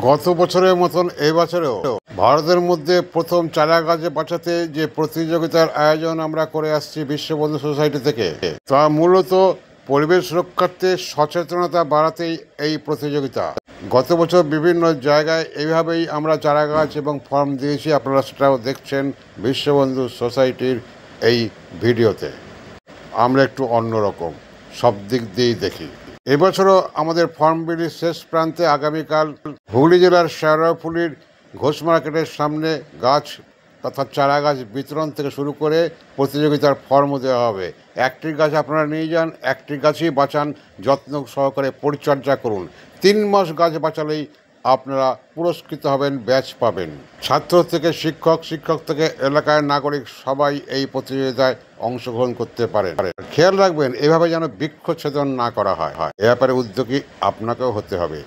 গত বছরের মতন এই বছরেও ভারতের মধ্যে প্রথম চারা গাছ বাঁচাতে যে প্রতিযোগিতার আয়োজন আমরা করে আসছি বিশ্ববন্ধু সোসাইটি থেকে, তা মূলত পরিবেশ রক্ষার্থে সচেতনতা বাড়াতেই এই প্রতিযোগিতা। গত বছর বিভিন্ন জায়গায় এইভাবেই আমরা চারা গাছ এবং ফর্ম দিয়েছি, আপনারা সেটাও দেখছেন বিশ্ববন্ধু সোসাইটির এই ভিডিওতে। আমরা একটু অন্যরকম সব দিক দিয়েই দেখি। এবছরও আমাদের ফর্ম বিলির শেষ প্রান্তে আগামীকাল হুগলি জেলার শেওড়াফুলির ঘোষ মার্কেটের সামনে গাছ তথা চারা গাছ বিতরণ থেকে শুরু করে প্রতিযোগিতার ফর্মও দেওয়া হবে। একটি গাছ আপনারা নিয়ে যান, একটি গাছই বাঁচান, যত্ন সহকারে পরিচর্যা করুন। 3 মাস গাছ বাঁচালেই আপনারা পুরস্কৃত হবেন, ব্যাচ পাবেন। ছাত্র থেকে শিক্ষক, শিক্ষক থেকে এলাকার নাগরিক সবাই এই প্রতিযোগিতায় অংশগ্রহণ করতে পারেন। খেয়াল রাখবেন এভাবে যেন বৃক্ষচ্ছেদন না করা হয়। এ ব্যাপারে উদ্যোগী আপনাকেও হতে হবে।